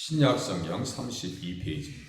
신약성경 32페이지입니다.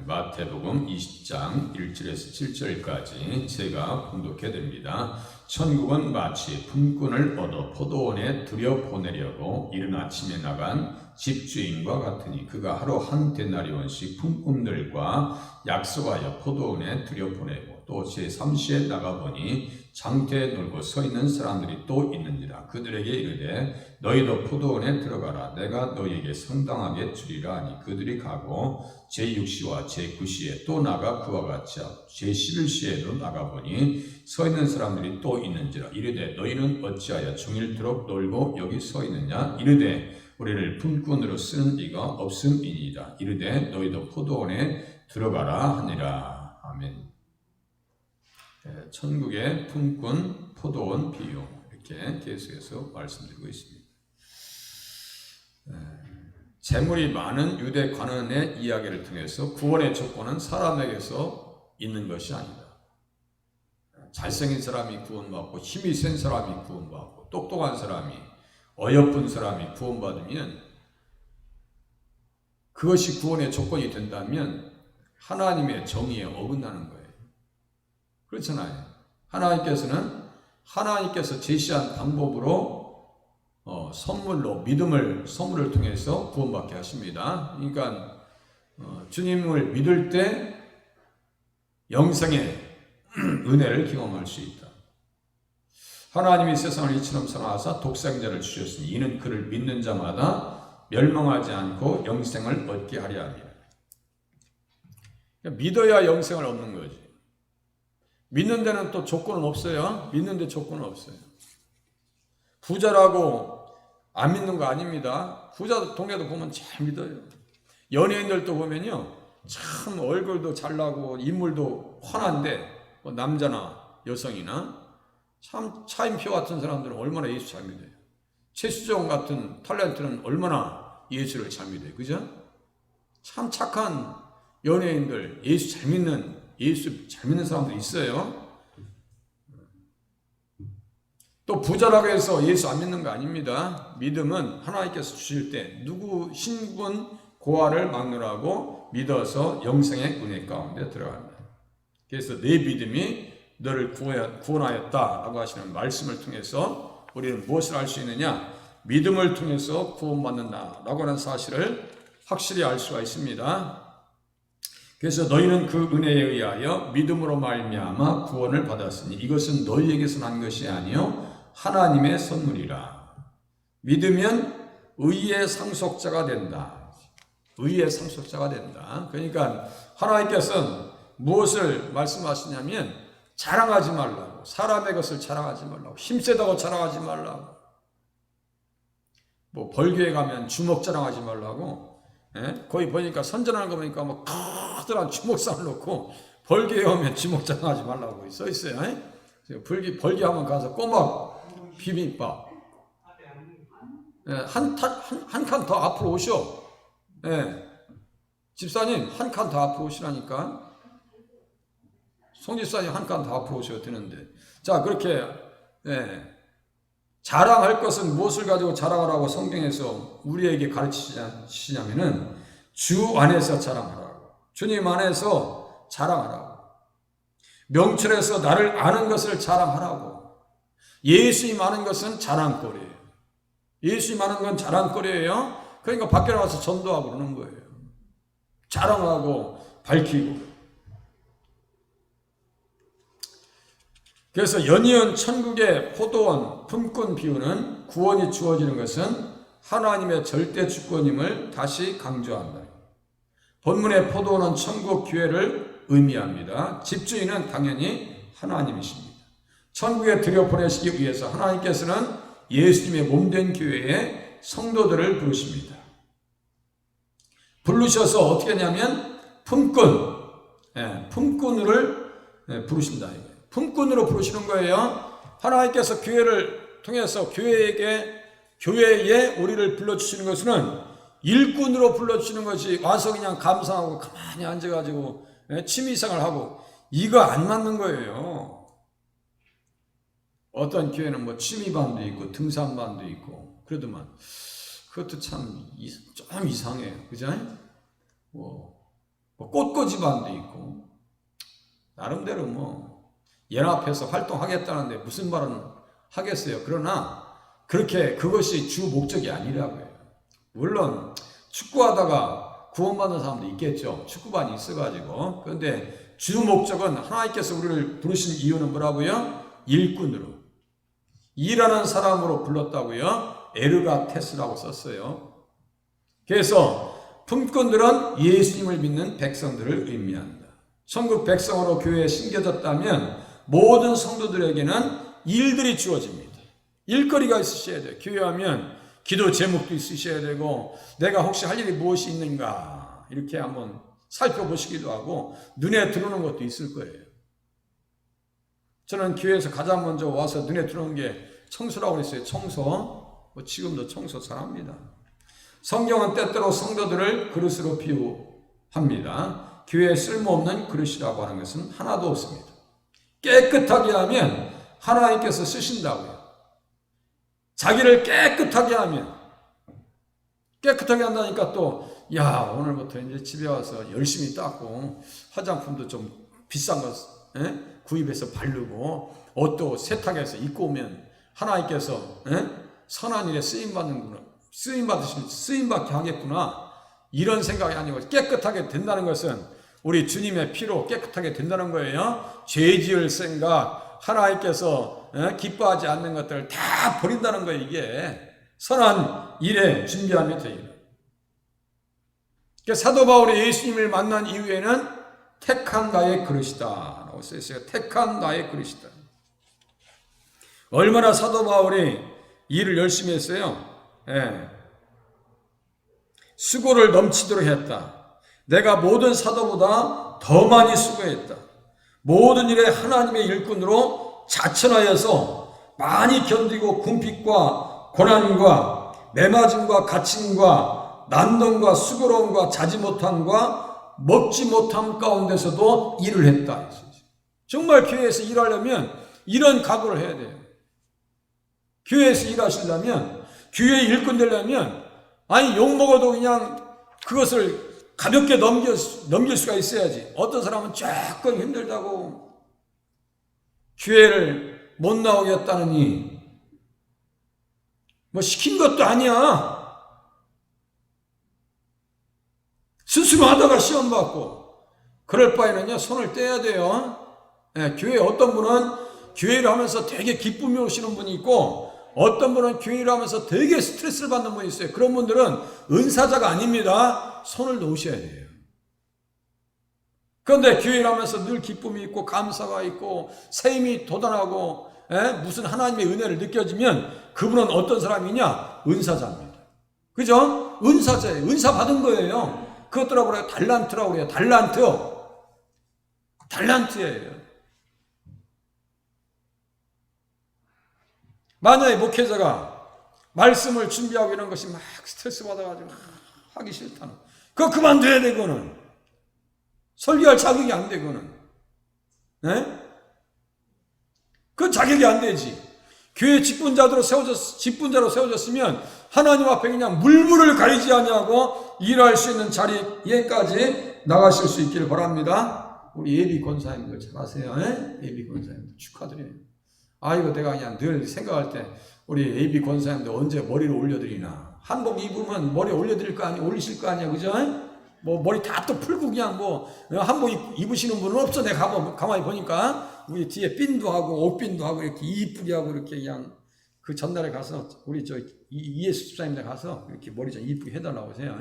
마태복음 20장 1절에서 7절까지 제가 봉독해 드립니다. 천국은 마치 품꾼을 얻어 포도원에 들여보내려고 이른 아침에 나간 집주인과 같으니 그가 하루 한 데나리온씩 품꾼들과 약속하여 포도원에 들여보내고 또 제3시에 나가보니 장터에 놀고 서 있는 사람들이 또 있는지라. 그들에게 이르되 너희도 포도원에 들어가라. 내가 너희에게 상당하게 주리라 하니 그들이 가고 제6시와 제9시에 또 나가 그와 같이 하고 제11시에도 나가보니 서 있는 사람들이 또 있는지라. 이르되 너희는 어찌하여 종일토록 놀고 여기 서 있느냐. 이르되 우리를 품꾼으로 쓰는 이가 없음이니이다. 이르되 너희도 포도원에 들어가라 하니라. 아멘. 천국의 품꾼 포도원 비유, 이렇게 계속해서 말씀드리고 있습니다. 재물이 많은 유대 관원의 이야기를 통해서 구원의 조건은 사람에게서 있는 것이 아니다. 잘생긴 사람이 구원받고 힘이 센 사람이 구원받고 똑똑한 사람이 어여쁜 사람이 구원받으면 그것이 구원의 조건이 된다면 하나님의 정의에 어긋나는 거예요. 그렇잖아요. 하나님께서 제시한 방법으로 선물로 선물을 통해서 구원받게 하십니다. 그러니까 주님을 믿을 때 영생의 은혜를 경험할 수 있다. 하나님이 세상을 이처럼 사랑하사 독생자를 주셨으니 이는 그를 믿는 자마다 멸망하지 않고 영생을 얻게 하려 함이라. 믿어야 영생을 얻는 거지. 믿는 데는 또 조건은 없어요. 믿는 데 조건은 없어요. 부자라고 안 믿는 거 아닙니다. 부자 동네도 보면 잘 믿어요. 연예인들도 보면요, 참 얼굴도 잘나고 인물도 환한데 남자나 여성이나 참 차인표 같은 사람들은 얼마나 예수 잘 믿어요. 최수종 같은 탤런트는 얼마나 예수를 잘 믿어요. 그죠? 참 착한 연예인들, 예수 잘 믿는 사람도 있어요. 또 부자라고 해서 예수 안 믿는 거 아닙니다. 믿음은 하나님께서 주실 때 누구 신분 고아를 막론하고 믿어서 영생의 은혜 가운데 들어갑니다. 그래서 내 믿음이 너를 구원하였다라고 하시는 말씀을 통해서 우리는 무엇을 알 수 있느냐? 믿음을 통해서 구원받는다라고 하는 사실을 확실히 알 수가 있습니다. 그래서 너희는 그 은혜에 의하여 믿음으로 말미암아 구원을 받았으니 이것은 너희에게서 난 것이 아니요 하나님의 선물이라. 믿으면 의의 상속자가 된다. 의의 상속자가 된다. 그러니까 하나님께서는 무엇을 말씀하시냐면 자랑하지 말라고, 사람의 것을 자랑하지 말라고, 힘세다고 자랑하지 말라고, 뭐 벌교에 가면 주먹 자랑하지 말라고. 거기 보니까 선전하는 거 보니까 뭐 커다란 주먹상을 놓고 벌교에 오면 주먹 자랑하지 말라고 써 있어요. 벌교 하면 가서 꼬막 비빔밥 한 칸 더 앞으로 오셔. 집사님 한 칸 더 앞으로 오시라니까. 송 집사님 한 칸 더 앞으로 오셔야 되는데. 자, 그렇게 자랑할 것은 무엇을 가지고 자랑하라고 성경에서 우리에게 가르치시냐면은 주 안에서 자랑하라고, 주님 안에서 자랑하라고, 명철에서 나를 아는 것을 자랑하라고. 예수님 아는 것은 자랑거리예요. 예수님 아는 건 자랑거리예요. 그러니까 밖에 나가서 전도하고 그러는 거예요. 자랑하고 밝히고. 그래서 연이은 천국의 포도원 품꾼 비유는 구원이 주어지는 것은 하나님의 절대 주권임을 다시 강조한다. 본문의 포도원은 천국 교회를 의미합니다. 집주인은 당연히 하나님이십니다. 천국에 들여보내시기 위해서 하나님께서는 예수님의 몸된 교회에 성도들을 부르십니다. 부르셔서 어떻게 하냐면 품꾼을 부르신다. 품꾼으로 부르시는 거예요. 하나님께서 교회를 통해서 교회에 우리를 불러주시는 것은 일꾼으로 불러주시는 것이 와서 그냥 감상하고 가만히 앉아가지고 취미생활 하고 이거 안 맞는 거예요. 어떤 교회는 뭐 취미반도 있고 등산반도 있고 그러더만 그것도 참 좀 이상해요. 그죠? 뭐 꽃꽂이반도 있고 나름대로 뭐 연합해서 활동하겠다는데 무슨 말은 하겠어요. 그러나 그렇게 그것이 주 목적이 아니라고요. 물론 축구하다가 구원받는 사람도 있겠죠. 축구반이 있어가지고. 그런데 주 목적은 하나님께서 우리를 부르신 이유는 뭐라고요? 일꾼으로, 일하는 사람으로 불렀다고요. 에르가테스라고 썼어요. 그래서 품꾼들은 예수님을 믿는 백성들을 의미한다. 천국 백성으로 교회에 심겨졌다면 모든 성도들에게는 일들이 주어집니다. 일거리가 있으셔야 돼요. 교회하면 기도 제목도 있으셔야 되고 내가 혹시 할 일이 무엇이 있는가 이렇게 한번 살펴보시기도 하고 눈에 들어오는 것도 있을 거예요. 저는 교회에서 가장 먼저 와서 눈에 들어오는 게 청소라고 했어요. 청소. 뭐 지금도 청소 잘합니다. 성경은 때때로 성도들을 그릇으로 비유합니다. 교회에 쓸모없는 그릇이라고 하는 것은 하나도 없습니다. 깨끗하게 하면 하나님께서 쓰신다고요. 자기를 깨끗하게 하면, 깨끗하게 한다니까 또 야 오늘부터 이제 집에 와서 열심히 닦고 화장품도 좀 비싼 거 구입해서 바르고 옷도 세탁해서 입고 오면 하나님께서 선한 일에 쓰임받는구나, 쓰임받게 하겠구나 이런 생각이 아니고 깨끗하게 된다는 것은 우리 주님의 피로 깨끗하게 된다는 거예요. 죄 지을 생각, 하나님께서 기뻐하지 않는 것들을 다 버린다는 거예요. 이게 선한 일에 준비하면 돼요. 사도 바울이 예수님을 만난 이후에는 택한 나의 그릇이다 라고 써있어요. 택한 나의 그릇이다. 얼마나 사도 바울이 일을 열심히 했어요. 수고를 넘치도록 했다. 내가 모든 사도보다 더 많이 수고했다. 모든 일에 하나님의 일꾼으로 자천하여서 많이 견디고 궁핍과 고난과 매맞음과 갇힘과 난동과 수고로움과 자지 못함과 먹지 못함 가운데서도 일을 했다. 정말 교회에서 일하려면 이런 각오를 해야 돼요. 교회에서 일하시려면, 교회에 일꾼 되려면 아니 욕먹어도 그냥 그것을 가볍게 넘길 수가 있어야지. 어떤 사람은 조금 힘들다고 교회를 못 나오겠다느니 뭐 시킨 것도 아니야. 스스로 하다가 시험 받고 그럴 바에는요 손을 떼야 돼요. 교회 어떤 분은 교회를 하면서 되게 기쁨이 오시는 분이 있고 어떤 분은 교회를 하면서 되게 스트레스를 받는 분이 있어요. 그런 분들은 은사자가 아닙니다. 손을 놓으셔야 돼요. 그런데 교회를 하면서 늘 기쁨이 있고 감사가 있고 샘이 돋아나고 무슨 하나님의 은혜를 느껴지면 그분은 어떤 사람이냐? 은사자입니다. 그죠? 은사자예요. 은사 받은 거예요. 그것들하고 그래요. 달란트라고 그래요. 달란트예요. 만약에 목회자가 말씀을 준비하고 이런 것이 막 스트레스 받아가지고 하기 싫다는 그거 그만둬야 돼. 그거는 설교할 자격이 안 돼. 그거는 그 자격이 안 되지. 교회 직분자로 세워졌으면 하나님 앞에 그냥 물물을 가리지 아니하고 일할 수 있는 자리에까지 나가실 수 있기를 바랍니다. 우리 예비 권사님들 잘하세요. 예비 권사님들 축하드려요. 이거 내가 그냥 늘 생각할 때 우리 예비 권사님들 언제 머리를 올려드리나. 한복 입으면 머리 올려드릴 거 아니야, 올리실 거 아니야, 그죠? 뭐 머리 다 또 풀고 그냥 뭐 한복 입으시는 분은 없어. 내가 가만히 보니까 우리 뒤에 핀도 하고 옷핀도 하고 이렇게 이쁘게 하고 이렇게 그냥 그 전날에 가서 우리 저 이예수 집사님들 가서 이렇게 머리 좀 이쁘게 해달라고 하세요.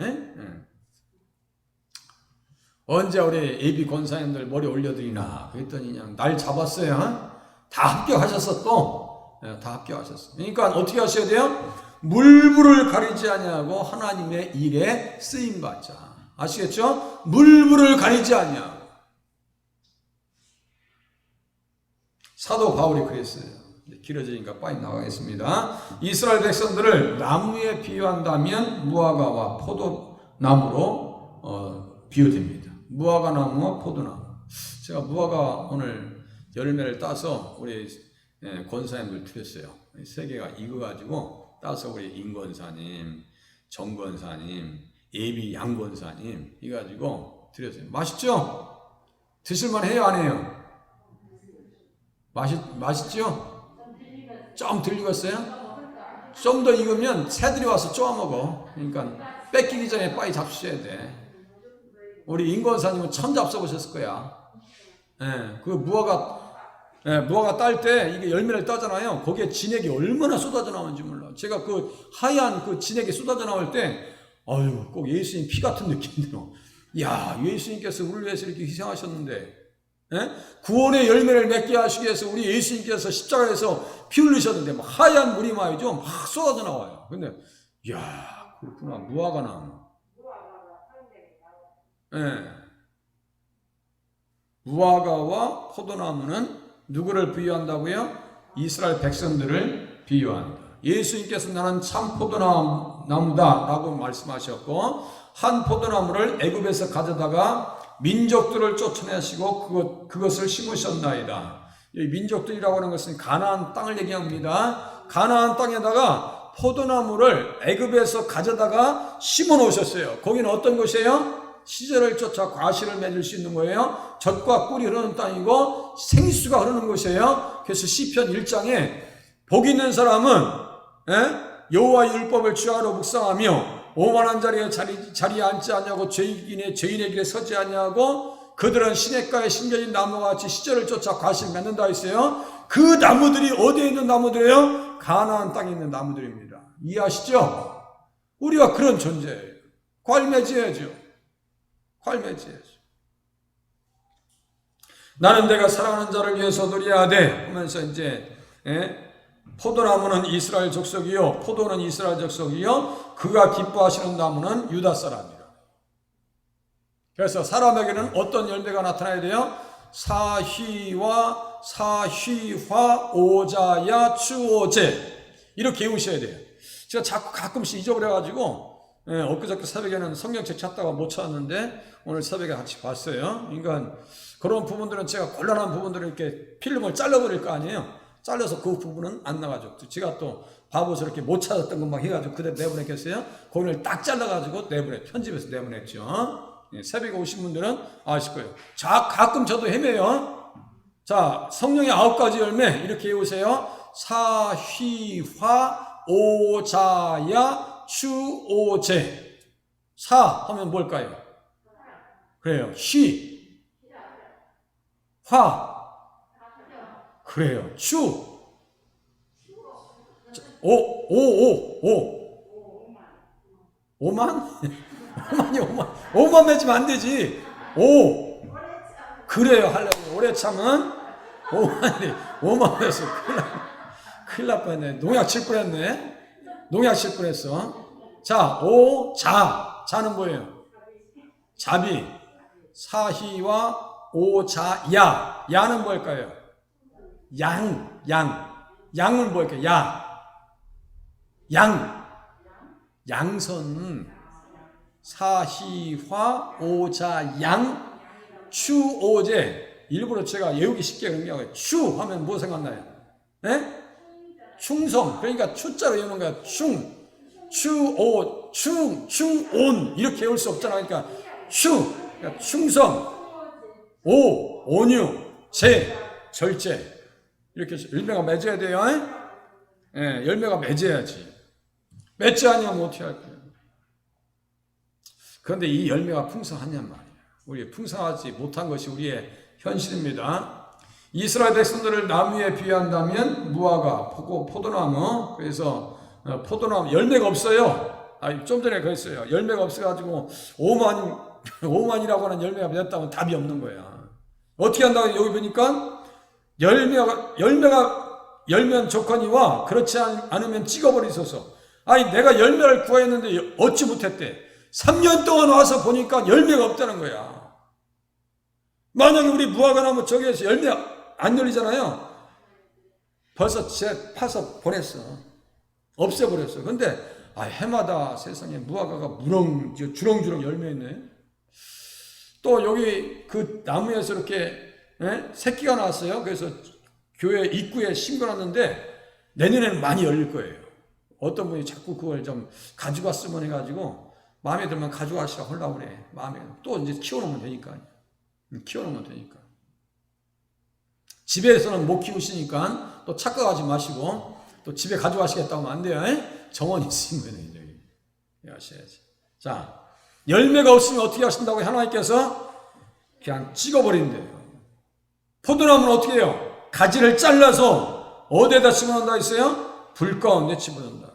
언제 우리 예비 권사님들 머리 올려드리나 그랬더니 그냥 날 잡았어요. 다 합격하셨어 또. 다 합격하셨어. 그러니까 어떻게 하셔야 돼요? 물불을 가리지 아니하고 하나님의 일에 쓰임 받자. 아시겠죠? 물불을 가리지 아니하고. 사도 바울이 그랬어요. 길어지니까 빨리 나가겠습니다. 이스라엘 백성들을 나무에 비유한다면 무화과와 포도나무로 비유됩니다. 무화과 나무와 포도나무. 제가 무화과 오늘 열매를 따서 우리 권사님들 드렸어요. 세 개가 이거 가지고 따서 우리 임 권사님, 정 권사님, 예비 양 권사님 이거 가지고 드렸어요. 맛있죠? 드실만 해요, 안 해요? 맛있죠? 좀 덜 익었어요? 좀 더 익으면 새들이 와서 쪼아 먹어. 그러니까 뺏기기 전에 빨리 잡수셔야 돼. 우리 임 권사님은 천 잡숴보셨을 거야. 그 무화과 딸 때 이게 열매를 따잖아요. 거기에 진액이 얼마나 쏟아져 나오는지 몰라. 제가 그 하얀 그 진액이 쏟아져 나올 때, 꼭 예수님 피 같은 느낌이 들어. 야, 예수님께서 우리를 위해서 이렇게 희생하셨는데, 구원의 열매를 맺게 하시기 위해서 우리 예수님께서 십자가에서 피 흘리셨는데, 막 하얀 물이 말이죠. 막 쏟아져 나와요. 근데, 야, 그렇구나. 무화과 나무. 무화과와 포도나무는 누구를 비유한다고요? 이스라엘 백성들을 비유한다. 예수님께서 나는 참 포도나무다 라고 말씀하셨고, 한 포도나무를 애굽에서 가져다가 민족들을 쫓아내시고 그것을 심으셨나이다. 이 민족들이라고 하는 것은 가나안 땅을 얘기합니다. 가나안 땅에다가 포도나무를 애굽에서 가져다가 심어 놓으셨어요. 거기는 어떤 곳이에요? 시절을 쫓아 과실을 맺을 수 있는 거예요. 젖과 꿀이 흐르는 땅이고 생수가 흐르는 곳이에요. 그래서 시편 1장에 복 있는 사람은 여호와의 율법을 주야로 묵상하며 오만한 자리에 자리에 앉지 않냐고 죄인의 길에 서지 않냐고 그들은 시냇가에 심겨진 나무와 같이 시절을 쫓아 과실 맺는다 했어요. 그 나무들이 어디에 있는 나무들이에요? 가나안 땅에 있는 나무들입니다. 이해하시죠? 우리가 그런 존재예요. 과일 맺어야죠. 나는 내가 사랑하는 자를 위해서 노래해야 돼 하면서 이제 포도나무는 이스라엘 족속이요 포도는 이스라엘 족속이요 그가 기뻐하시는 나무는 유다 사람이라. 그래서 사람에게는 어떤 열매가 나타나야 돼요? 사휘와 사휘화 오자야 추오제 이렇게 외우셔야 돼요. 제가 자꾸 가끔씩 잊어버려가지고 엊그저께 새벽에는 성경책 찾다가 못 찾았는데 오늘 새벽에 같이 봤어요. 그러니까 그런 부분들은 제가 곤란한 부분들은 이렇게 필름을 잘라버릴 거 아니에요. 잘라서 그 부분은 안 나가죠. 제가 또 바보서 이렇게 못 찾았던 것만 해가지고 그대로 내보냈겠어요. 거기를 딱 잘라가지고 편집해서 내보냈죠. 새벽에 오신 분들은 아실 거예요. 가끔 저도 헤매요. 자, 성령의 9가지 열매 이렇게 외우세요. 사휘화 오자야 추오제. 사 하면 뭘까요? 그래요. 휘. 화. 그래요. 추. 오만? 오만 맺으면 안 되지. 그래요. 할렐루야. 올해 참은 오만 맺어. 큰일 날 뻔했네. 농약 칠 뻔했어. 자, 자는 뭐예요? 자비. 사희와 오자야. 야는 뭘까요? 양은 뭘까요? 양선. 사희화 오자양 추오제. 일부러 제가 외우기 쉽게 의미하고요. 추 하면 뭐 생각나요? 충성. 그러니까 추자로 외우는 거야. 충온 이렇게 외울 수 없잖아. 그러니까 그러니까 충성, 온유, 절제 이렇게 열매가 맺어야 돼요. 열매가 맺어야지. 맺지 않으면 어떻게 할 거예요? 그런데 이 열매가 풍성하냔 말이에요. 우리 풍성하지 못한 것이 우리의 현실입니다. 이스라엘 백성들을 나무에 비유한다면 무화과, 포도나무. 그래서 포도나무 열매가 없어요. 좀 전에 그랬어요. 열매가 없어가지고 오만이라고 하는 열매가 맺었다면 답이 없는 거야. 어떻게 한다고 여기 보니까 열면 조건이와 그렇지 않으면 찍어버리소서. 내가 열매를 구하였는데 얻지 못했대. 3년 동안 와서 보니까 열매가 없다는 거야. 만약에 우리 무화과나무 저기에서 열매 안 열리잖아요. 벌써 제 파서 보냈어. 없애버렸어. 근데 해마다 세상에 무화과가 주렁주렁 열매있네. 또 여기 그 나무에서 이렇게 새끼가 나왔어요. 그래서 교회 입구에 심겨놨는데 내년에는 많이 열릴 거예요. 어떤 분이 자꾸 그걸 좀 가져갔으면 해가지고 마음에 들면 가져가시라 하려고 그래. 마음에 또 이제 키워놓으면 되니까. 키워놓으면 되니까. 집에서는 못 키우시니까 또 착각하지 마시고 또 집에 가져가시겠다고 하면 안 돼요. 정원이 있으면 하셔야지. 자, 열매가 없으면 어떻게 하신다고 하나님께서 그냥 찍어버린대요. 포도나무는 어떻게 해요? 가지를 잘라서 어디에다 집어넣는다 했어요? 불 가운데 집어넣는다.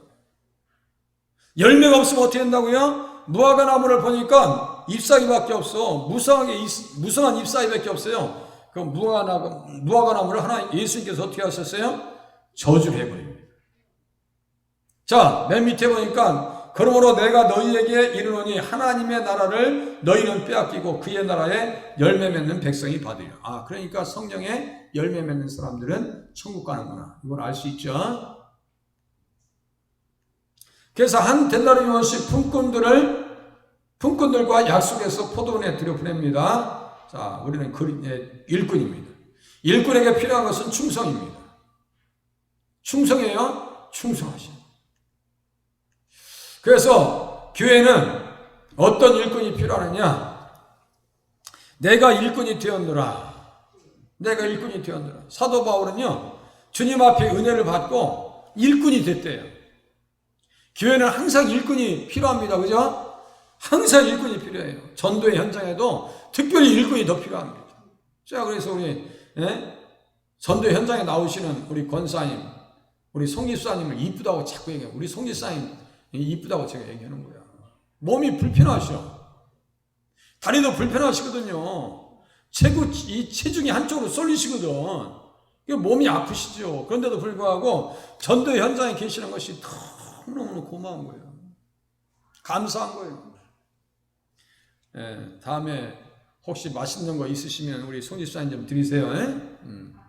열매가 없으면 어떻게 한다고요? 무화과 나무를 보니까 잎사귀밖에 없어. 무성한 잎사귀밖에 없어요. 그 무화과 나무를 예수님께서 어떻게 하셨어요? 저주를 해버립니다. 자, 맨 밑에 보니까 그러므로 내가 너희에게 이르노니 하나님의 나라를 너희는 빼앗기고 그의 나라에 열매 맺는 백성이 받으리라. 그러니까 성령에 열매 맺는 사람들은 천국 가는구나. 이걸 알 수 있죠. 그래서 한 데나리온씩 품꾼들과 약속해서 포도원에 들여보냅니다. 자, 우리는 일꾼입니다. 일꾼에게 필요한 것은 충성입니다. 충성이에요? 충성하시오. 그래서 교회는 어떤 일꾼이 필요하느냐? 내가 일꾼이 되었노라. 내가 일꾼이 되었노라. 사도 바울은요, 주님 앞에 은혜를 받고 일꾼이 됐대요. 교회는 항상 일꾼이 필요합니다. 그죠? 항상 일꾼이 필요해요. 전도의 현장에도 특별히 일꾼이 더 필요합니다. 자, 그래서 우리 전도 현장에 나오시는 우리 권사님, 우리 송집사님을 이쁘다고 자꾸 얘기해요. 우리 송집사님 이쁘다고 제가 얘기하는 거야. 몸이 불편하셔. 다리도 불편하시거든요. 이 체중이 한쪽으로 쏠리시거든. 몸이 아프시죠. 그런데도 불구하고 전도 현장에 계시는 것이 너무너무 고마운 거예요. 감사한 거예요. 다음에 혹시 맛있는 거 있으시면 우리 송집사님 좀 드리세요.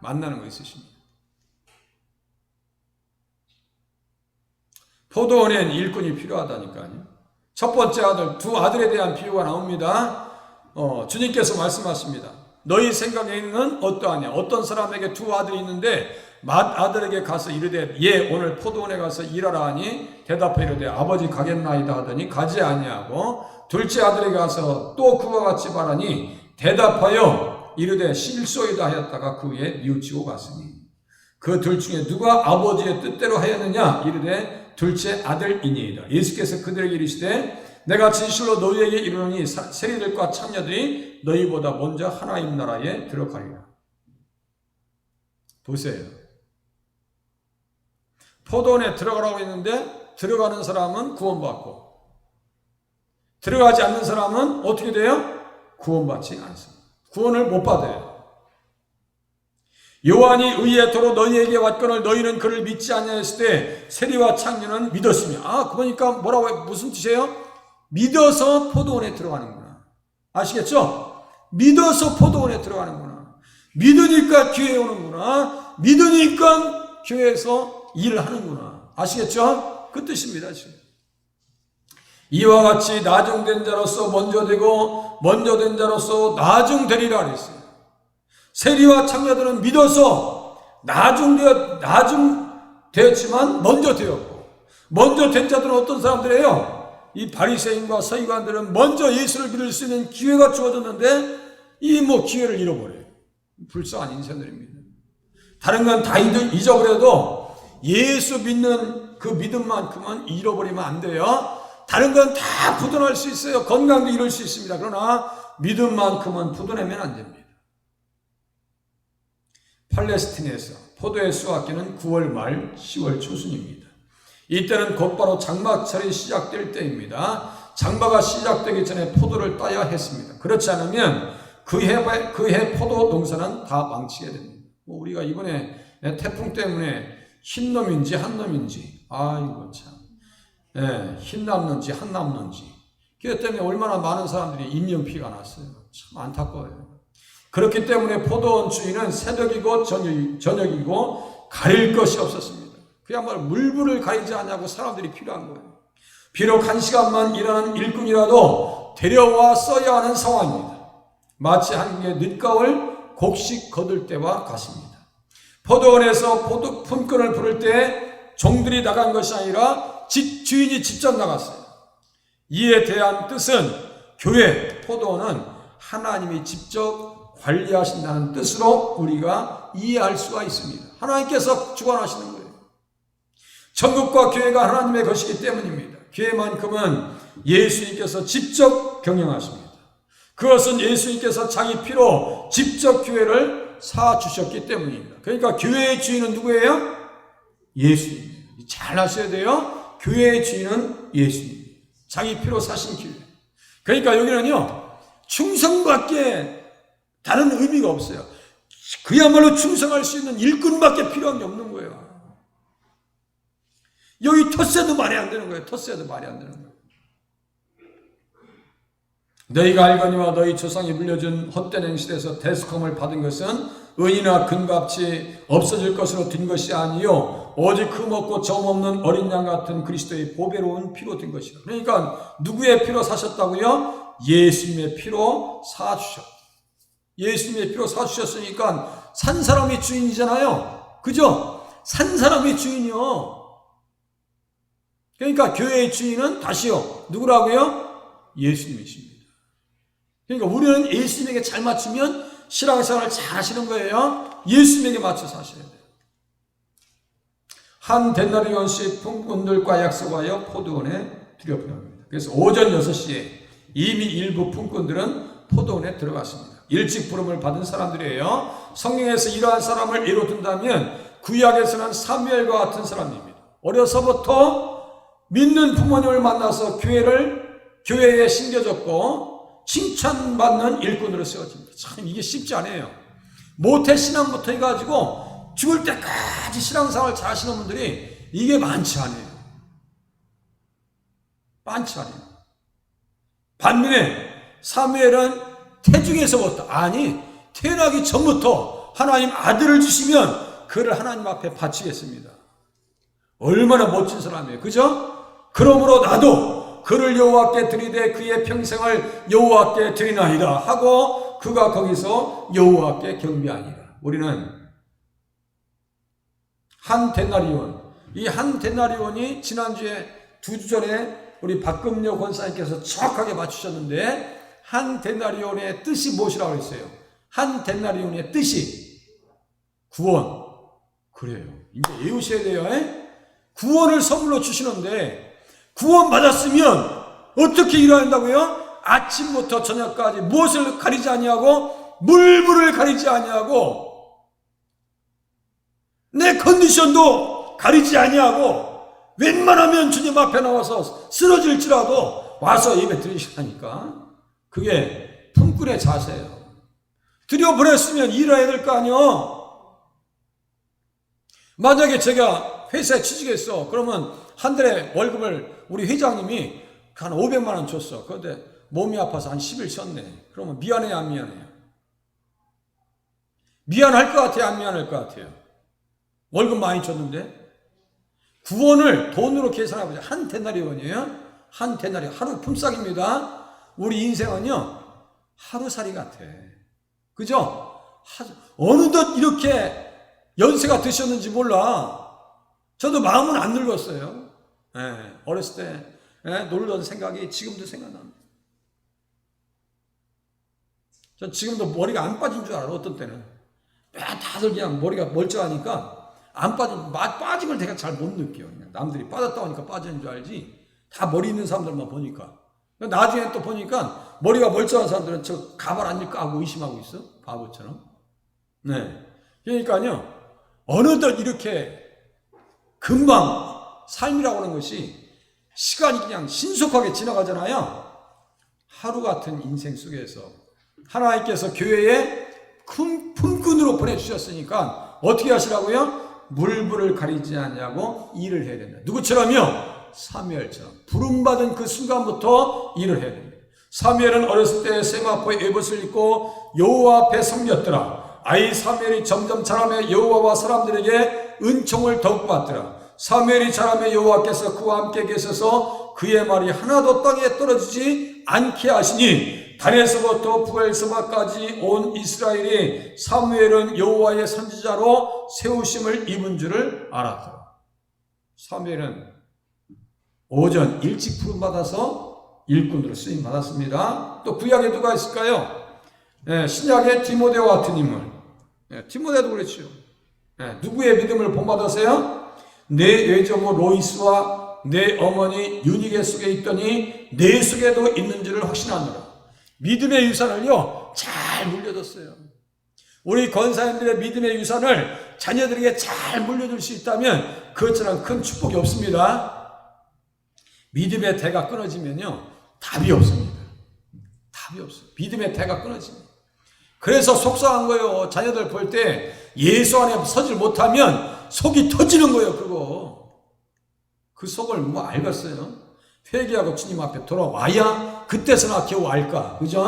만나는 거 있으시면. 포도원엔 일꾼이 필요하다니까요. 첫 번째 아들, 두 아들에 대한 비유가 나옵니다. 주님께서 말씀하십니다. 너희 생각에는 어떠하냐? 어떤 사람에게 두 아들이 있는데 맏아들에게 가서 이르되 예 오늘 포도원에 가서 일하라 하니 대답해 이르되 아버지 가겠나이다 하더니 가지 아니하고 둘째 아들에게 가서 또 그와 같이 말하니 대답하여 이르되 실소이다 하였다가 그 후에 뉘우치고 갔으니 그 둘 중에 누가 아버지의 뜻대로 하였느냐? 이르되 둘째 아들이니이다. 예수께서 그들에게 이르시되 내가 진실로 너희에게 이르노니 세리들과 창녀들이 너희보다 먼저 하나님 나라에 들어가리라. 보세요. 포도원에 들어가라고 했는데 들어가는 사람은 구원받고 들어가지 않는 사람은 어떻게 돼요? 구원받지 않습니다. 구원을 못 받아요. 요한이 의에 도로 너희에게 왔거늘 너희는 그를 믿지 아니하였을 때 세리와 창녀는 믿었으며 그러니까 뭐라고 무슨 뜻이에요? 믿어서 포도원에 들어가는구나. 아시겠죠? 믿어서 포도원에 들어가는구나. 믿으니까 교회에 오는구나. 믿으니까 교회에서 일을 하는구나. 아시겠죠? 그 뜻입니다. 지금. 이와 같이 나중된 자로서 먼저 되고 먼저 된 자로서 나중되리라 그랬어요. 세리와 창녀들은 믿어서 나중되었지만 먼저 되었고 먼저 된 자들은 어떤 사람들이에요? 이 바리새인과 서기관들은 먼저 예수를 믿을 수 있는 기회가 주어졌는데 이 기회를 잃어버려요. 불쌍한 인생들입니다. 다른 건 다 잊어버려도 예수 믿는 그 믿음만큼은 잃어버리면 안 돼요. 다른 건 다 부도날 수 있어요. 건강도 잃을 수 있습니다. 그러나 믿음만큼은 부도내면 안 됩니다. 팔레스틴에서 포도의 수확기는 9월 말 10월 초순입니다. 이때는 곧바로 장마철이 시작될 때입니다. 장마가 시작되기 전에 포도를 따야 했습니다. 그렇지 않으면 그 해 포도 농사는 다 망치게 됩니다. 우리가 이번에 태풍 때문에 흰놈인지 한놈인지 아이고 참 흰남는지 한남는지 그것 때문에 얼마나 많은 사람들이 인명피해가 났어요. 참 안타까워요. 그렇기 때문에 포도원 주인은 새벽이고 저녁이고 가릴 것이 없었습니다. 그야말로 물불을 가리지 않냐고 사람들이 필요한 거예요. 비록 1시간만 일하는 일꾼이라도 데려와 써야 하는 상황입니다. 마치 한국의 늦가을 곡식 거둘 때와 같습니다. 포도원에서 품꾼을 부를 때 종들이 나간 것이 아니라 주인이 직접 나갔어요. 이에 대한 뜻은 교회, 포도원은 하나님이 직접 관리하신다는 뜻으로 우리가 이해할 수가 있습니다. 하나님께서 주관하시는 거예요. 천국과 교회가 하나님의 것이기 때문입니다. 교회만큼은 예수님께서 직접 경영하십니다. 그것은 예수님께서 자기 피로 직접 교회를 사주셨기 때문입니다. 그러니까 교회의 주인은 누구예요? 예수님이에요. 잘 아셔야 돼요. 교회의 주인은 예수님. 자기 피로 사신 교회. 그러니까 여기는요, 충성밖에 다른 의미가 없어요. 그야말로 충성할 수 있는 일꾼밖에 필요한 게 없는 거예요. 여기 텃세도 말이 안 되는 거예요. 텃세도 말이 안 되는 거예요. 너희가 알거니와 너희 조상이 물려준 헛된 행실에서 대속함을 받은 것은 은이나 금값이 없어질 것으로 된 것이 아니요 오직 흠없고 점없는 어린 양 같은 그리스도의 보배로운 피로 된 것이라. 그러니까 누구의 피로 사셨다고요? 예수님의 피로 사주셨다. 예수님의 피로 사주셨으니까 산 사람이 주인이잖아요. 그죠? 산 사람이 주인이요. 그러니까 교회의 주인은 다시요, 누구라고요? 예수님이십니다. 그러니까 우리는 예수님에게 잘 맞추면 신앙생활을 잘 하시는 거예요. 예수님에게 맞춰서 하셔야 돼요. 한 데나리온씩 품꾼들과 약속하여 포도원에 들여보냅니다. 그래서 오전 6시에 이미 일부 품꾼들은 포도원에 들어갔습니다. 일찍 부름을 받은 사람들이에요. 성경에서 이러한 사람을 예로 든다면 구약에서는 사무엘과 같은 사람입니다. 어려서부터 믿는 부모님을 만나서 교회에 심겨졌고 칭찬받는 일꾼으로 세워집니다. 참 이게 쉽지 않아요. 모태 신앙부터 해가지고 죽을 때까지 신앙생활 잘 하시는 분들이 이게 많지 않아요. 많지 않아요. 반면에 사무엘은 태중에서부터, 아니 태어나기 전부터 하나님 아들을 주시면 그를 하나님 앞에 바치겠습니다. 얼마나 멋진 사람이에요. 그죠? 그러므로 나도 그를 여호와께 드리되 그의 평생을 여호와께 드리나이다 하고 그가 거기서 여호와께 경배하니라. 우리는 한 데나리온, 이 한 데나리온이 지난주에 2주 전에 우리 박금녀 권사님께서 정확하게 맞추셨는데, 한 데나리온의 뜻이 무엇이라고 했어요? 한 데나리온의 뜻이 구원. 그래요. 이제 외우셔야 돼요. 구원을 선물로 주시는데 구원 받았으면 어떻게 일해야 한다고요? 아침부터 저녁까지 무엇을 가리지 아니하고 물불을 가리지 아니하고 내 컨디션도 가리지 아니하고 웬만하면 주님 앞에 나와서 쓰러질지라도 와서 예배 드리시라니까. 그게 품꾼의 자세예요. 들여보냈으면 일해야 될 거 아니요. 만약에 제가 회사에 취직했어. 그러면 한 달에 월급을 우리 회장님이 한 500만 원 줬어. 그런데 몸이 아파서 한 10일 쉬었네. 그러면 미안해요, 안 미안해요? 미안할 것 같아요, 안 미안할 것 같아요? 월급 많이 줬는데? 구원을 돈으로 계산해보자. 한 데나리온이에요. 한 데나리온. 하루 품삯입니다. 우리 인생은요, 하루살이 같아. 그죠? 어느덧 이렇게 연세가 드셨는지 몰라. 저도 마음은 안 늙었어요. 어렸을 때 놀던 생각이 지금도 생각납니다. 전 지금도 머리가 안 빠진 줄 알아. 어떤 때는 다들 그냥 머리가 멀쩡하니까 안 빠진 걸 내가 잘 못 느껴요. 그냥 남들이 빠졌다고 하니까 빠지는 줄 알지, 다 머리 있는 사람들만 보니까. 나중에 또 보니까 머리가 멀쩡한 사람들은 저 가발 안 입고 하고 의심하고 있어. 바보처럼. 그러니까요, 어느덧 이렇게 금방 삶이라고 하는 것이 시간이 그냥 신속하게 지나가잖아요. 하루 같은 인생 속에서 하나님께서 교회에 큰 품꾼으로 보내주셨으니까 어떻게 하시라고요? 물불을 가리지 않냐고 일을 해야 된다. 누구처럼요? 사무엘처럼 부름받은 그 순간부터 일을 해야 됩니다. 사무엘은 어렸을 때 세마포의 에봇을 입고 여호와 앞에 섬겼더라. 아이 사무엘이 점점 자라며 여호와와 사람들에게 은총을 더욱 받더라. 사무엘이 자라며 여호와께서 그와 함께 계셔서 그의 말이 하나도 땅에 떨어지지 않게 하시니 단에서부터 부엘세바까지 온 이스라엘이 사무엘은 여호와의 선지자로 세우심을 입은 줄을 알았더라. 사무엘은 오전 일찍 부름받아서 일꾼으로 쓰임받았습니다. 또 구약에 누가 있을까요? 신약의 디모데와 같은 인물. 디모데도 그렇죠. 누구의 믿음을 본받았어요? 내 외조모 로이스와 내 어머니 유니게 속에 있더니 내 속에도 있는 줄을 확신하노라. 믿음의 유산을요 잘 물려줬어요. 우리 권사님들의 믿음의 유산을 자녀들에게 잘 물려줄 수 있다면 그것처럼 큰 축복이 없습니다. 믿음의 대가 끊어지면요 답이 없습니다. 답이 없어요. 믿음의 대가 끊어집니다. 그래서 속상한 거예요. 자녀들 볼 때 예수 안에 서질 못하면 속이 터지는 거예요. 그거 그 속을 뭐 알겠어요? 회개하고 주님 앞에 돌아와야 그때서나 겨우 알까. 그죠?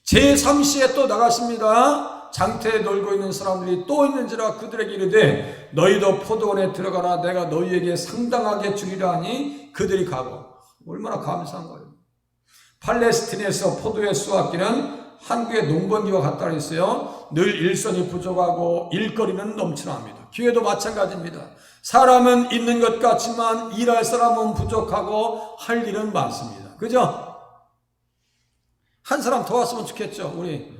제3시에 또 나갔습니다. 장태에 놀고 있는 사람들이 또 있는지라 그들에게 이르되 너희도 포도원에 들어가라. 내가 너희에게 상당하게 주리라 하니 그들이 가고. 얼마나 감사한 거예요. 팔레스틴에서 포도의 수확기는 한국의 농번기와 같다 그랬어요. 늘 일손이 부족하고 일거리는 넘쳐납니다. 교회도 마찬가지입니다. 사람은 있는 것 같지만 일할 사람은 부족하고 할 일은 많습니다. 그죠? 한 사람 더 왔으면 좋겠죠. 우리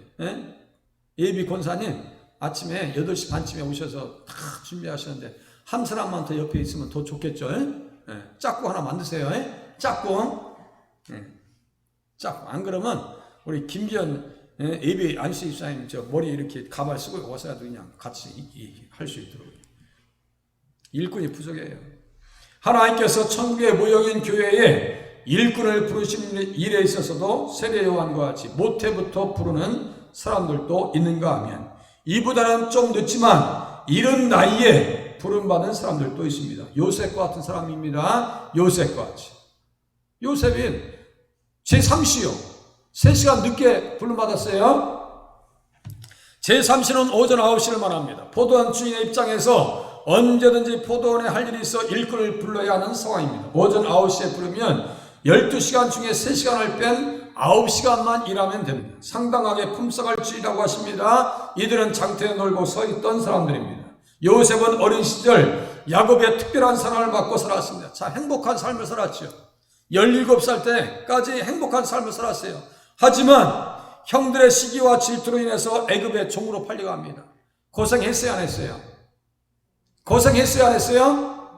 예비 권사님 아침에 8시 반쯤에 오셔서 다 준비하시는데 한 사람만 더 옆에 있으면 더 좋겠죠. 짝꿍 하나 만드세요. 짝꿍. 짝꿍. 안 그러면 우리 김기현 예비 안수 집사님 저 머리 이렇게 가발 쓰고 와서라도 그냥 같이 할 수 있도록. 일꾼이 부족해요. 하나님께서 천국의 모형인 교회에 일꾼을 부르시는 일에 있어서도 세례 요한과 같이 모태부터 부르는 사람들도 있는가 하면 이보다는 좀 늦지만 이른 나이에 부름받은 사람들도 있습니다. 요셉과 같은 사람입니다. 요셉과 같이. 요셉이 제3시요. 3시간 늦게 부름받았어요. 제3시는 오전 9시를 말합니다. 포도원 주인의 입장에서 언제든지 포도원에 할 일이 있어 일꾼을 불러야 하는 상황입니다. 오전 9시에 부르면 12시간 중에 3시간을 뺀 9시간만 일하면 됩니다. 상당하게 품삯을 주리라고 하십니다. 이들은 장터에 놀고 서 있던 사람들입니다. 요셉은 어린 시절 야곱의 특별한 사랑을 받고 살았습니다. 자, 행복한 삶을 살았죠. 17살 때까지 행복한 삶을 살았어요. 하지만 형들의 시기와 질투로 인해서 애굽의 종으로 팔려갑니다. 고생했어요, 안 했어요? 고생했어요, 안 했어요?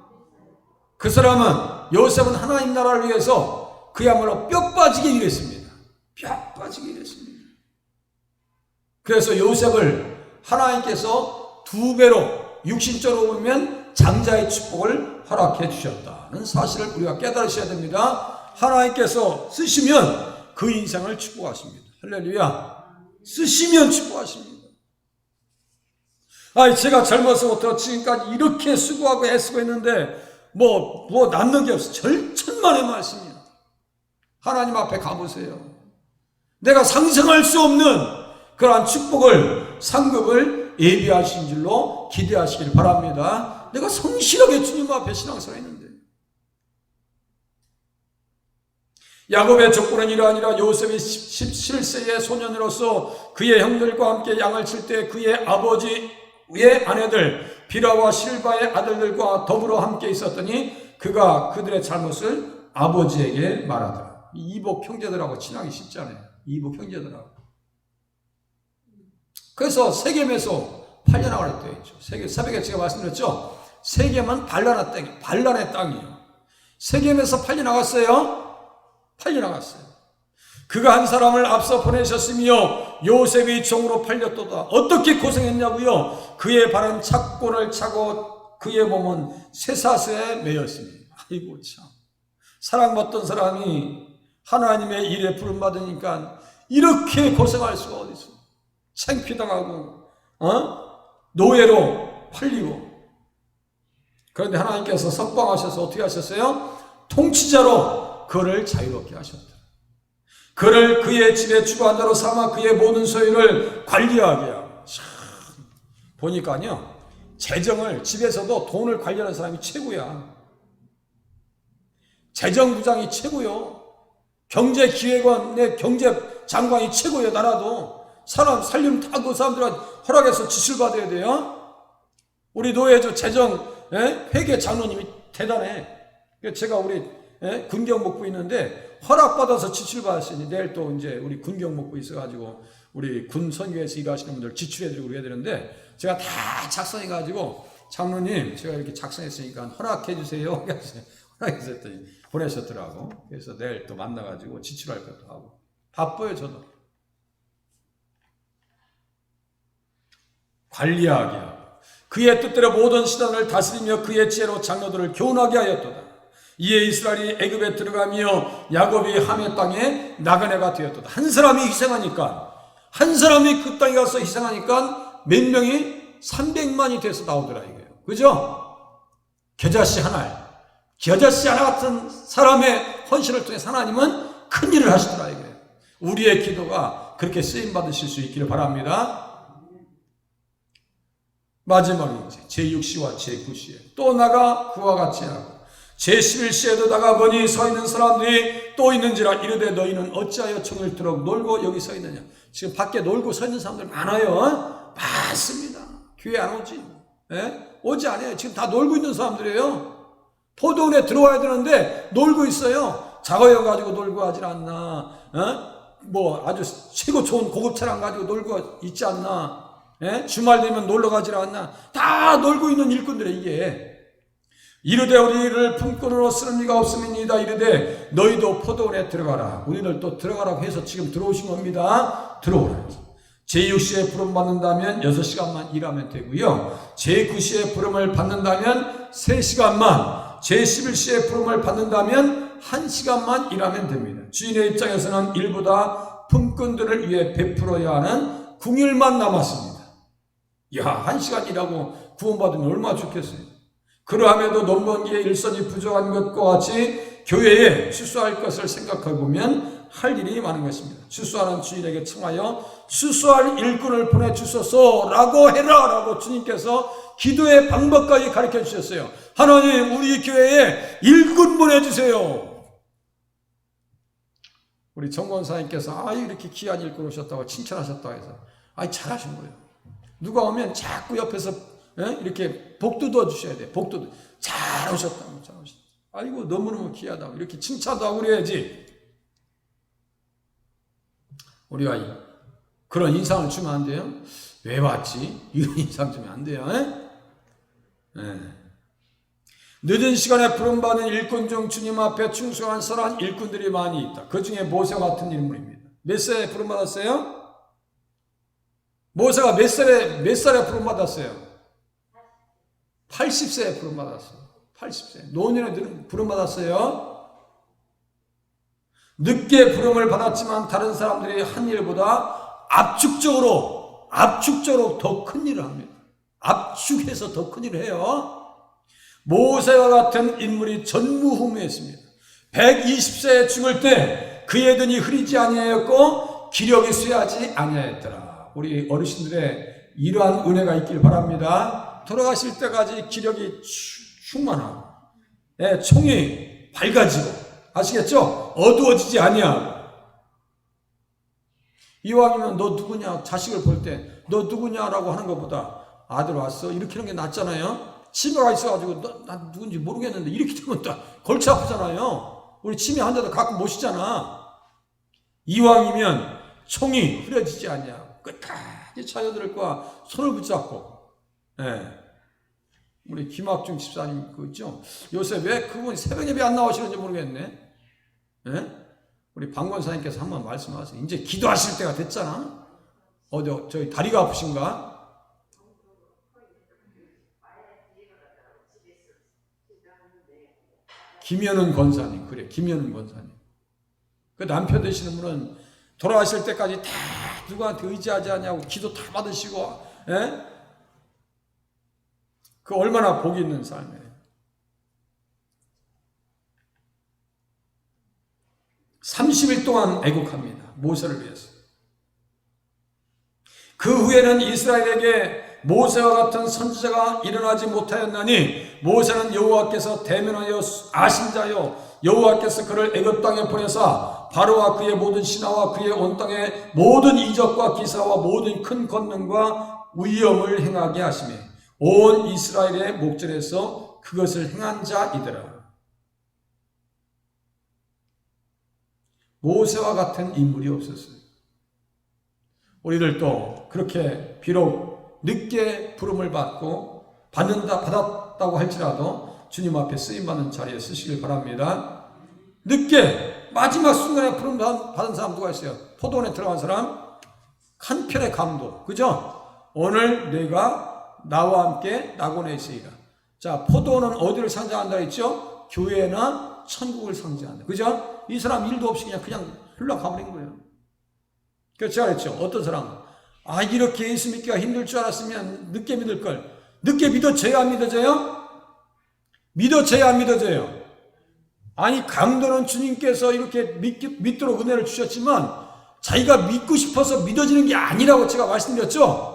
그 사람은 요셉은 하나님 나라를 위해서 그야말로 뼈 빠지게 일했습니다. 뼈 빠지게 일했습니다. 그래서 요셉을 하나님께서 2배로 육신적으로 보면 장자의 축복을 허락해 주셨다는 사실을 우리가 깨달으셔야 됩니다. 하나님께서 쓰시면 그 인생을 축복하십니다. 할렐루야. 쓰시면 축복하십니다. 제가 젊어서부터 지금까지 이렇게 수고하고 애쓰고 있는데 뭐 남는 게 없어. 절천만의 말씀이야. 하나님 앞에 가보세요. 내가 상상할 수 없는 그러한 축복을 상급을 예비하신 줄로 기대하시길 바랍니다. 내가 성실하게 주님 앞에 신앙생활 했는데 야곱의 족보는 이러하니라. 요셉이 17세의 소년으로서 그의 형들과 함께 양을 칠 때 그의 아버지의 아내들 비라와 실바의 아들들과 더불어 함께 있었더니 그가 그들의 잘못을 아버지에게 말하더라. 이복 형제들하고 친하기 쉽지 않아요. 이복 형제들하고. 그래서 세겜에서 팔려나가라 했죠. 새벽에 제가 말씀드렸죠. 세겜은 반란의 땅이에요. 세겜에서 팔려나갔어요. 그가 한 사람을 앞서 보내셨으며 요셉이 종으로 팔렸도다. 어떻게 고생했냐고요? 그의 발은 착고를 차고 그의 몸은 쇠사슬에 매였습니다. 아이고 참. 사랑받던 사람이 하나님의 일에 부름받으니까 이렇게 고생할 수가 어디 있어. 창피당하고 노예로 팔리고. 그런데 하나님께서 석방하셔서 어떻게 하셨어요? 통치자로 그를 자유롭게 하셨다. 그를 그의 집의 주관자로 삼아 그의 모든 소유를 관리하게 하고. 참 보니까요, 재정을 집에서도 돈을 관리하는 사람이 최고야. 재정부장이 최고요. 경제기획원의 경제장관이 최고예요. 나라도 사람 살림 다 그 사람들한테 허락해서 지시를 받아야 돼요. 우리 노예조 재정 회계 장로님이 대단해. 제가 우리 군경목부 있는데 허락받아서 지시를 받았으니 내일 또 이제 우리 군경목부 있어가지고 우리 군 선교에서 일하시는 분들 지출해드리고 그래야 되는데 제가 다 작성해가지고 장로님 제가 이렇게 작성했으니까 허락해주세요. 허락해서 했더니 보내셨더라고. 그래서 내일 또 만나가지고 지출할 것도 하고 바빠요. 저도 관리하게 하고 그의 뜻대로 모든 시단을 다스리며 그의 지혜로 장로들을 교훈하게 하였도다. 이에 이스라엘이 애굽에 들어가며 야곱이 함의 땅에 나그네가 되었도다. 한 사람이 희생하니까 한 사람이 그 땅에 가서 희생하니까 몇 명이 300만이 돼서 나오더라 이거예요. 그죠? 겨자씨 하나 같은 사람의 헌신을 통해서 하나님은 큰 일을 하시더라 이거예요. 우리의 기도가 그렇게 쓰임 받으실 수 있기를 바랍니다. 마지막에 이제 제6시와 제9시에 또 나가 그와 같이 하고 제11시에도 나가보니 서 있는 사람들이 또 있는지라 이르되 너희는 어찌하여 청을 들어 놀고 여기 서 있느냐. 지금 밖에 놀고 서 있는 사람들 많아요. 많습니다. 교회 안 오지. 오지 않아요. 지금 다 놀고 있는 사람들이에요. 포도원에 들어와야 되는데 놀고 있어요. 작업해 가지고 놀고 하질 않나. 뭐 아주 최고 좋은 고급 차량 가지고 놀고 있지 않나. 주말 되면 놀러 가지 않나. 다 놀고 있는 일꾼들이 이게. 이르되 우리를 품꾼으로 쓰는 이가 없음이니이다. 이르되 너희도 포도원에 들어가라. 우리를 또 들어가라고 해서 지금 들어오신 겁니다. 들어오라. 제6시에 부름 받는다면 6시간만 일하면 되고요. 제9시에 부름을 받는다면 3시간만, 제11시에 부름을 받는다면 1시간만 일하면 됩니다. 주인의 입장에서는 일보다 품꾼들을 위해 베풀어야 하는 궁일만 남았습니다. 야, 1시간 일하고 구원받으면 얼마나 좋겠어요. 그러함에도 논번기에 일선이 부족한 것과 같이 교회에 추수할 것을 생각해 보면 할 일이 많은 것입니다. 추수하는 주인에게 청하여 추수할 일꾼을 보내주소서 라고 해라 라고 주님께서 기도의 방법까지 가르쳐 주셨어요. 하나님 우리 교회에 일꾼 보내주세요. 우리 정권사님께서 이렇게 귀한 일꾼 오셨다고 칭찬하셨다고 해서 잘하신 거예요. 누가 오면 자꾸 옆에서 이렇게 복도 주셔야 돼. 복도 잘 오셨다고 잘 오셨다. 아이고 너무너무 귀하다고 이렇게 칭찬도 하고 그래야지. 우리가 그런 인상을 주면 안 돼요. 왜 왔지? 이런 인상 주면 안 돼요. 늦은 시간에 부름받은 일꾼 중 주님 앞에 충성한 선한 일꾼들이 많이 있다. 그 중에 모세 같은 인물입니다. 몇 살에 부름받았어요? 모세가 몇 살에 부름받았어요? 80세에 부름받았어요. 80세. 노년에 부름받았어요. 늦게 부름을 받았지만 다른 사람들이 한 일보다 압축적으로 더 큰 일을 합니다. 압축해서 더 큰 일을 해요. 모세와 같은 인물이 전무후무했습니다. 120세에 죽을 때 그의 등이 흐리지 아니하였고 기력이 쇠하지 아니하였더라. 우리 어르신들의 이러한 은혜가 있길 바랍니다. 돌아가실 때까지 기력이 충만하고 총이 밝아지고 아시겠죠? 어두워지지 아니하고. 이왕이면 너 누구냐 자식을 볼 때 너 누구냐라고 하는 것보다 아들 왔어 이렇게 하는 게 낫잖아요. 치매가 있어가지고 나 누군지 모르겠는데 이렇게 되면 또 골치 아프잖아요. 우리 치매 환자도 가끔 모시잖아. 이왕이면 총이 흐려지지 않냐 끝까지 자녀들과 손을 붙잡고 우리 김학중 집사님 그 있죠. 요새 왜 그분이 새벽 예배 안 나오시는지 모르겠네. 우리 방권사님께서 한번 말씀하세요. 이제 기도하실 때가 됐잖아. 저희 다리가 아프신가? 김현은 권사님, 그래, 김현은 권사님. 그 남편 되시는 분은 돌아가실 때까지 다 누구한테 의지하지 않냐고 기도 다 받으시고, 그 얼마나 복이 있는 삶이에요. 30일 동안 애국합니다. 모세를 위해서. 그 후에는 이스라엘에게 모세와 같은 선지자가 일어나지 못하였나니 모세는 여호와께서 대면하여 아신 자요 여호와께서 그를 애굽 땅에 보내사 바로와 그의 모든 신하와 그의 온 땅의 모든 이적과 기사와 모든 큰 권능과 위엄을 행하게 하시며 온 이스라엘의 목전에서 그것을 행한 자이더라. 모세와 같은 인물이 없었어요. 우리들도 그렇게 비록 늦게 부름을 받았다고 할지라도 주님 앞에 쓰임받는 자리에 쓰시길 바랍니다. 늦게 마지막 순간에 부름 받은 사람 누가 있어요? 포도원에 들어간 사람? 한편의 감도. 그죠? 오늘 내가 나와 함께 낙원에 있으리라. 자, 포도원은 어디를 상징한다 했죠? 교회나 천국을 상징한다. 그죠? 이 사람 일도 없이 그냥 흘러가버린 거예요. 그래서 제가 그랬죠. 어떤 사람, 이렇게 예수 믿기가 힘들 줄 알았으면 늦게 믿을 걸. 늦게 믿어져야 안 믿어져요? 믿어져야 안 믿어져요? 아니, 강도는 주님께서 이렇게 믿도록 은혜를 주셨지만 자기가 믿고 싶어서 믿어지는 게 아니라고 제가 말씀드렸죠?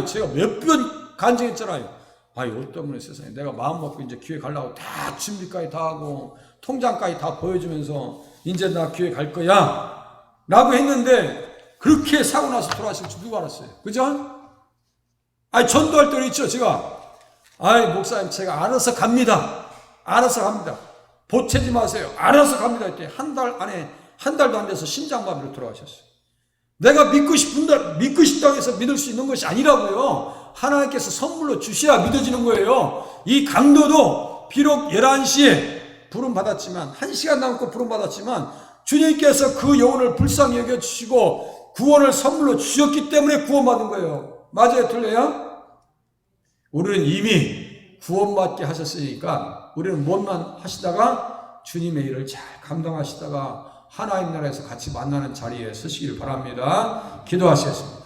제가 몇 번 간증했잖아요. 이것 때문에 세상에 내가 마음 먹고 이제 교회 가려고 다 준비까지 다 하고 통장까지 다 보여주면서 이제 나 교회 갈 거야 라고 했는데 그렇게 사고 나서 돌아가실 줄 누가 알았어요? 그죠? 전도할 때는 있죠. 제가 목사님 제가 알아서 갑니다. 보채지 마세요. 알아서 갑니다. 이때 한 달도 안 돼서 심장마비로 돌아가셨어요. 내가 믿고 싶다고 해서 믿을 수 있는 것이 아니라고요. 하나님께서 선물로 주셔야 믿어지는 거예요. 이 강도도 비록 11시에 부름 받았지만 1시간 남고 부름 받았지만 주님께서 그 영혼을 불쌍히 여겨주시고 구원을 선물로 주셨기 때문에 구원받은 거예요. 맞아요? 틀려요? 우리는 이미 구원받게 하셨으니까 우리는 무엇만 하시다가 주님의 일을 잘 감당하시다가 하나님 나라에서 같이 만나는 자리에 서시길 바랍니다. 기도하시겠습니다.